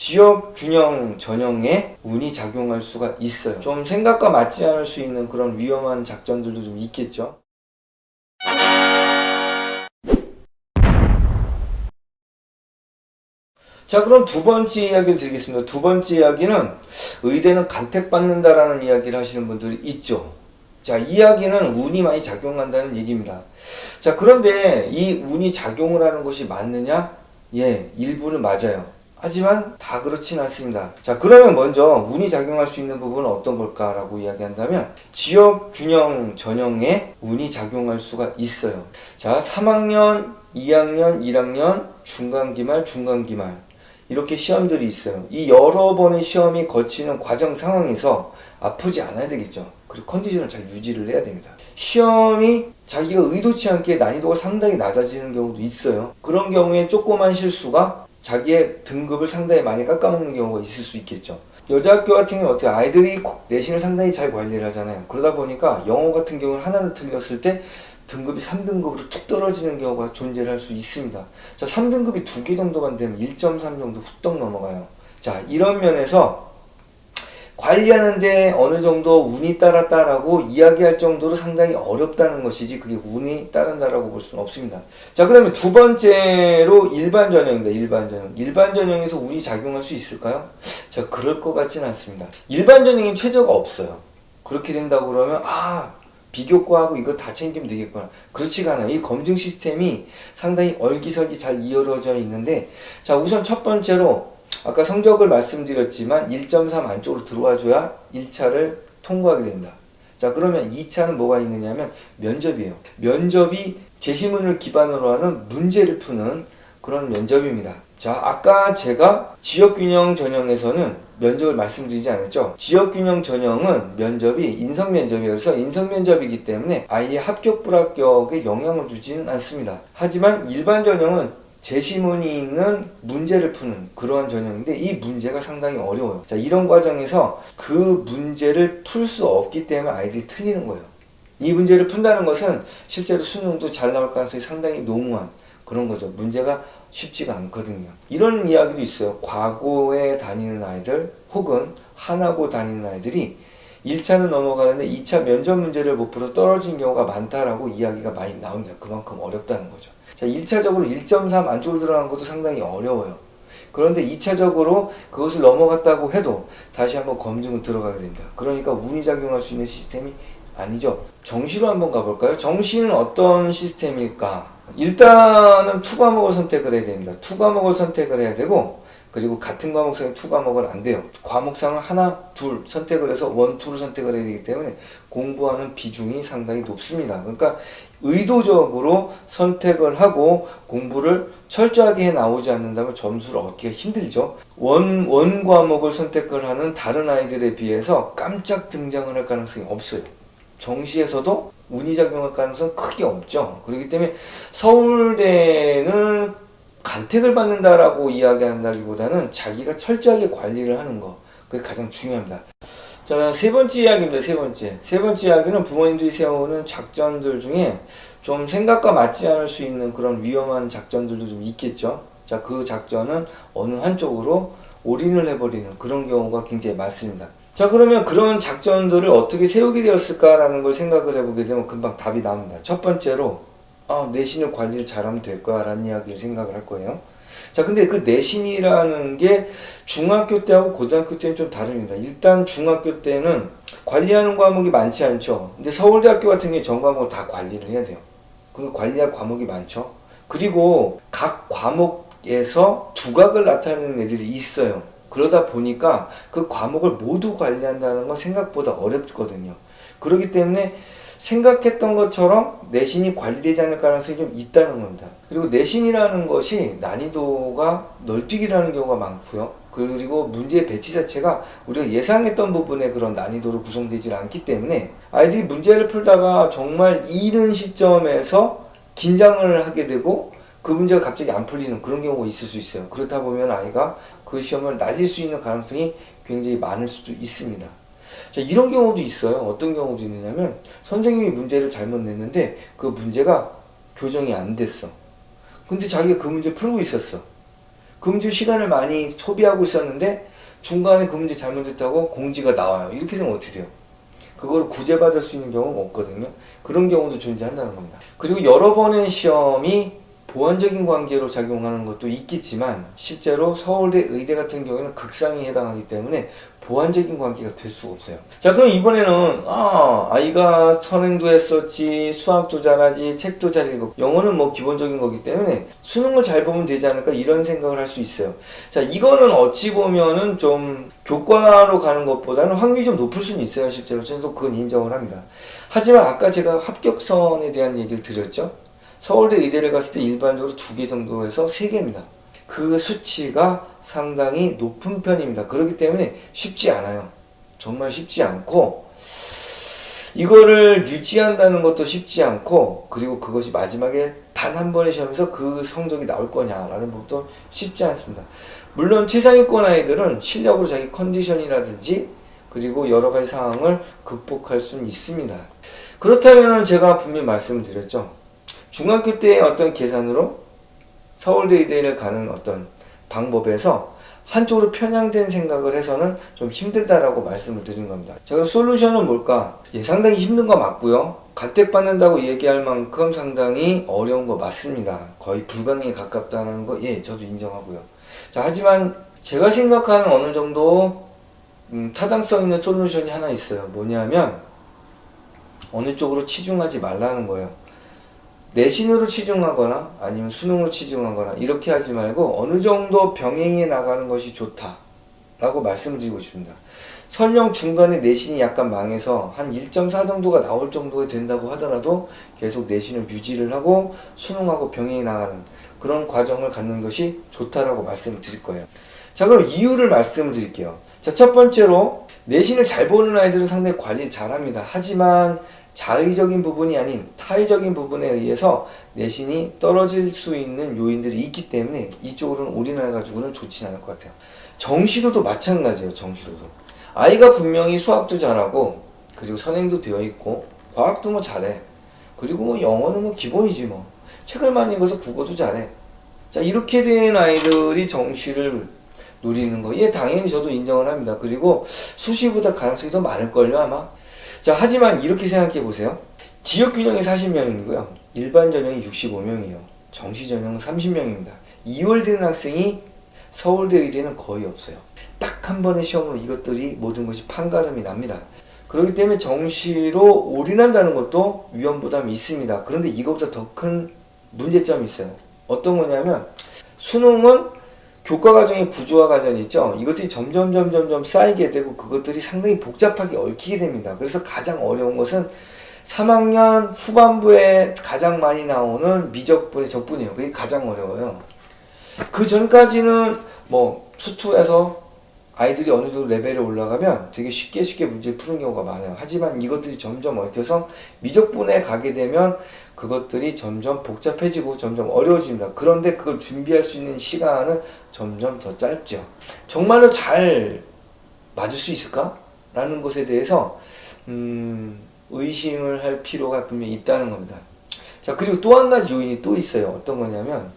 지역 균형 전형에 운이 작용할 수가 있어요. 좀 생각과 맞지 않을 수 있는 그런 위험한 작전들도 좀 있겠죠. 자, 그럼 두 번째 이야기를 드리겠습니다. 두 번째 이야기는 의대는 간택받는다라는 이야기를 하시는 분들이 있죠. 자, 이 이야기는 운이 많이 작용한다는 얘기입니다. 자, 그런데 이 운이 작용을 하는 것이 맞느냐? 예, 일부는 맞아요. 하지만 다 그렇진 않습니다. 자, 그러면 먼저 운이 작용할 수 있는 부분은 어떤 걸까라고 이야기한다면 지역 균형 전형에 운이 작용할 수가 있어요. 자, 3학년, 2학년, 1학년, 중간기말, 중간기말 이렇게 시험들이 있어요. 이 여러 번의 시험이 거치는 과정 상황에서 아프지 않아야 되겠죠. 그리고 컨디션을 잘 유지를 해야 됩니다. 시험이 자기가 의도치 않게 난이도가 상당히 낮아지는 경우도 있어요. 그런 경우에 조그만 실수가 자기의 등급을 상당히 많이 깎아먹는 경우가 있을 수 있겠죠. 여자 학교 같은 경우는 어떻게 아이들이 내신을 상당히 잘 관리를 하잖아요. 그러다 보니까 영어 같은 경우는 하나를 틀렸을 때 등급이 3등급으로 툭 떨어지는 경우가 존재를 할 수 있습니다. 자, 3등급이 2개 정도만 되면 1.3 정도 후떡 넘어가요. 자, 이런 면에서 관리하는데 어느 정도 운이 따랐다라고 이야기할 정도로 상당히 어렵다는 것이지 그게 운이 따른다라고 볼 수는 없습니다. 자, 그 다음에 두 번째로 일반 전형입니다. 일반 전형. 일반 전형에서 운이 작용할 수 있을까요? 자, 그럴 것 같지는 않습니다. 일반 전형엔 최저가 없어요. 그렇게 된다고 그러면 비교과하고 이거 다 챙기면 되겠구나. 그렇지가 않아요. 이 검증 시스템이 상당히 얼기설기 잘 이어져 있는데, 자, 우선 첫 번째로 아까 성적을 말씀드렸지만 1.3 안쪽으로 들어와줘야 1차를 통과하게 됩니다. 자, 그러면 2차는 뭐가 있느냐면 면접이에요. 면접이 제시문을 기반으로 하는 문제를 푸는 그런 면접입니다. 자, 아까 제가 지역균형 전형에서는 면접을 말씀드리지 않았죠. 지역균형 전형은 면접이 인성면접이에요. 그래서 인성면접이기 때문에 아이의 합격 불합격에 영향을 주지는 않습니다. 하지만 일반 전형은 제시문이 있는 문제를 푸는 그러한 전형인데 이 문제가 상당히 어려워요. 자, 이런 과정에서 그 문제를 풀 수 없기 때문에 아이들이 틀리는 거예요. 이 문제를 푼다는 것은 실제로 수능도 잘 나올 가능성이 상당히 농후한 그런 거죠. 문제가 쉽지가 않거든요. 이런 이야기도 있어요. 과고에 다니는 아이들 혹은 한하고 다니는 아이들이 1차는 넘어가는데 2차 면접 문제를 못 풀어 떨어진 경우가 많다라고 이야기가 많이 나옵니다. 그만큼 어렵다는 거죠. 자, 1차적으로 1.3 안쪽으로 들어가는 것도 상당히 어려워요. 그런데 2차적으로 그것을 넘어갔다고 해도 다시 한번 검증을 들어가게 됩니다. 그러니까 운이 작용할 수 있는 시스템이 아니죠. 정시로 한번 가볼까요? 정시는 어떤 시스템일까? 일단은 2과목을 선택을 해야 됩니다. 2과목을 선택을 해야 되고, 그리고 같은 과목상에 2과목은 안 돼요. 과목상을 하나, 둘 선택을 해서 1, 2를 선택을 해야 되기 때문에 공부하는 비중이 상당히 높습니다. 그러니까 의도적으로 선택을 하고 공부를 철저하게 해 나오지 않는다면 점수를 얻기가 힘들죠. 원 과목을 선택을 하는 다른 아이들에 비해서 깜짝 등장을 할 가능성이 없어요. 정시에서도 운이 작용할 가능성은 크게 없죠. 그렇기 때문에 서울대는 간택을 받는다라고 이야기한다기보다는 자기가 철저하게 관리를 하는 거, 그게 가장 중요합니다. 자, 세 번째 이야기입니다. 세 번째 이야기는 부모님들이 세우는 작전들 중에 좀 생각과 맞지 않을 수 있는 그런 위험한 작전들도 좀 있겠죠. 자, 그 작전은 어느 한쪽으로 올인을 해버리는 그런 경우가 굉장히 많습니다. 자, 그러면 그런 작전들을 어떻게 세우게 되었을까라는 걸 생각을 해보게 되면 금방 답이 나옵니다. 첫 번째로 내신을 관리를 잘하면 될 거야 라는 이야기를 생각을 할 거예요. 자, 근데 그 내신이라는 게 중학교 때하고 고등학교 때는 좀 다릅니다. 일단 중학교 때는 관리하는 과목이 많지 않죠. 근데 서울대학교 같은 경우에 전 과목을 다 관리를 해야 돼요. 그 관리할 과목이 많죠. 그리고 각 과목에서 두각을 나타내는 애들이 있어요. 그러다 보니까 그 과목을 모두 관리한다는 건 생각보다 어렵거든요. 그렇기 때문에 생각했던 것처럼 내신이 관리되지 않을 가능성이 좀 있다는 겁니다. 그리고 내신이라는 것이 난이도가 널뛰기라는 경우가 많고요. 그리고 문제의 배치 자체가 우리가 예상했던 부분의 그런 난이도로 구성되지 않기 때문에 아이들이 문제를 풀다가 정말 이른 시점에서 긴장을 하게 되고 그 문제가 갑자기 안 풀리는 그런 경우가 있을 수 있어요. 그렇다 보면 아이가 그 시험을 날릴 수 있는 가능성이 굉장히 많을 수도 있습니다. 자, 이런 경우도 있어요. 어떤 경우도 있느냐면 선생님이 문제를 잘못 냈는데 그 문제가 교정이 안 됐어. 근데 자기가 그 문제 풀고 있었어. 그 문제 시간을 많이 소비하고 있었는데 중간에 그 문제 잘못했다고 공지가 나와요. 이렇게 되면 어떻게 돼요? 그걸 구제받을 수 있는 경우가 없거든요. 그런 경우도 존재한다는 겁니다. 그리고 여러 번의 시험이 보완적인 관계로 작용하는 것도 있겠지만 실제로 서울대 의대 같은 경우에는 극상위에 해당하기 때문에 보완적인 관계가 될 수가 없어요. 자, 그럼 이번에는 아이가 선행도 했었지, 수학도 잘하지, 책도 잘 읽고, 영어는 뭐 기본적인 거기 때문에 수능을 잘 보면 되지 않을까 이런 생각을 할 수 있어요. 자, 이거는 어찌 보면은 좀 교과로 가는 것보다는 확률이 좀 높을 수는 있어요. 실제로 저도 그건 인정을 합니다. 하지만 아까 제가 합격선에 대한 얘기를 드렸죠. 서울대 의대를 갔을 때 일반적으로 2개 정도에서 3개입니다. 그 수치가 상당히 높은 편입니다. 그렇기 때문에 쉽지 않아요. 정말 쉽지 않고 이거를 유지한다는 것도 쉽지 않고, 그리고 그것이 마지막에 단 한 번의 시험에서 그 성적이 나올 거냐라는 것도 쉽지 않습니다. 물론 최상위권 아이들은 실력으로 자기 컨디션이라든지 그리고 여러 가지 상황을 극복할 수는 있습니다. 그렇다면 제가 분명히 말씀을 드렸죠. 중학교 때의 어떤 계산으로 서울대 의대를 가는 어떤 방법에서 한쪽으로 편향된 생각을 해서는 좀 힘들다라고 말씀을 드린 겁니다. 자, 그럼 솔루션은 뭘까? 상당히 힘든 거 맞고요. 가택받는다고 얘기할 만큼 상당히 어려운 거 맞습니다. 거의 불가능에 가깝다는 거, 저도 인정하고요. 자, 하지만 제가 생각하는 어느 정도 타당성 있는 솔루션이 하나 있어요. 뭐냐면 어느 쪽으로 치중하지 말라는 거예요. 내신으로 치중하거나 아니면 수능으로 치중하거나 이렇게 하지 말고 어느 정도 병행해 나가는 것이 좋다라고 말씀드리고 싶습니다. 설령 중간에 내신이 약간 망해서 한 1.4 정도가 나올 정도가 된다고 하더라도 계속 내신을 유지를 하고 수능하고 병행해 나가는 그런 과정을 갖는 것이 좋다라고 말씀을 드릴 거예요. 자, 그럼 이유를 말씀을 드릴게요. 자, 첫 번째로 내신을 잘 보는 아이들은 상당히 관리를 잘합니다. 하지만 자의적인 부분이 아닌 타의적인 부분에 의해서 내신이 떨어질 수 있는 요인들이 있기 때문에 이쪽으로는 올인해가지고는 좋지 않을 것 같아요. 정시로도 마찬가지예요. 정시로도 아이가 분명히 수학도 잘하고 그리고 선행도 되어 있고 과학도 뭐 잘해, 그리고 뭐 영어는 뭐 기본이지, 뭐 책을 많이 읽어서 국어도 잘해. 자, 이렇게 된 아이들이 정시를 노리는 거, 당연히 저도 인정을 합니다. 그리고 수시보다 가능성이 더 많을걸요, 아마. 자, 하지만 이렇게 생각해 보세요. 지역 균형이 40명이고요. 일반 전형이 65명이에요. 정시 전형은 30명입니다. 2월 되는 학생이 서울대 의대는 거의 없어요. 딱 한 번의 시험으로 이것들이 모든 것이 판가름이 납니다. 그렇기 때문에 정시로 올인한다는 것도 위험 부담이 있습니다. 그런데 이것보다 더 큰 문제점이 있어요. 어떤 거냐면 수능은 교과 과정의 구조와 관련이 있죠. 이것들이 점점 쌓이게 되고 그것들이 상당히 복잡하게 얽히게 됩니다. 그래서 가장 어려운 것은 3학년 후반부에 가장 많이 나오는 미적분의 적분이에요. 그게 가장 어려워요. 그 전까지는 뭐 수투에서 아이들이 어느 정도 레벨에 올라가면 되게 쉽게 문제 푸는 경우가 많아요. 하지만 이것들이 점점 얽혀서 미적분에 가게 되면 그것들이 점점 복잡해지고 점점 어려워집니다. 그런데 그걸 준비할 수 있는 시간은 점점 더 짧죠. 정말로 잘 맞을 수 있을까? 라는 것에 대해서 의심을 할 필요가 분명히 있다는 겁니다. 자, 그리고 또 한 가지 요인이 또 있어요. 어떤 거냐면,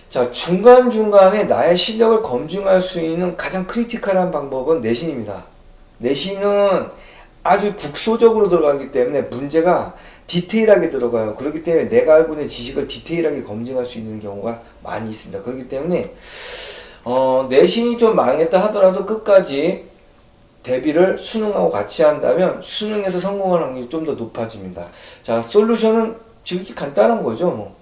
자, 중간중간에 나의 실력을 검증할 수 있는 가장 크리티컬한 방법은 내신입니다. 내신은 아주 국소적으로 들어가기 때문에 문제가 디테일하게 들어가요. 그렇기 때문에 내가 알고 있는 지식을 디테일하게 검증할 수 있는 경우가 많이 있습니다. 그렇기 때문에 내신이 좀 망했다 하더라도 끝까지 대비를 수능하고 같이 한다면 수능에서 성공할 확률이 좀 더 높아집니다. 자, 솔루션은 지극히 간단한 거죠. 뭐.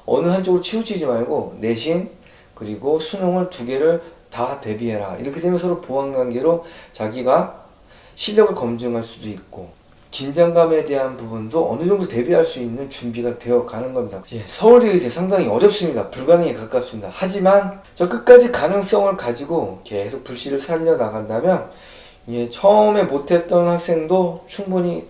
어느 한쪽으로 치우치지 말고 내신 그리고 수능을 2개를 다 대비해라. 이렇게 되면 서로 보완관계로 자기가 실력을 검증할 수도 있고 긴장감에 대한 부분도 어느 정도 대비할 수 있는 준비가 되어 가는 겁니다. 서울대 의대 상당히 어렵습니다. 불가능에 가깝습니다. 하지만 저 끝까지 가능성을 가지고 계속 불씨를 살려 나간다면 처음에 못했던 학생도 충분히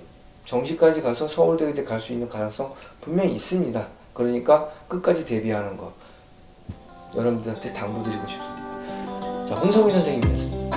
정시까지 가서 서울대 의대 갈 수 있는 가능성 분명히 있습니다. 그러니까 끝까지 대비하는 것 여러분들한테 당부드리고 싶습니다. 자, 홍성민 선생님이었습니다.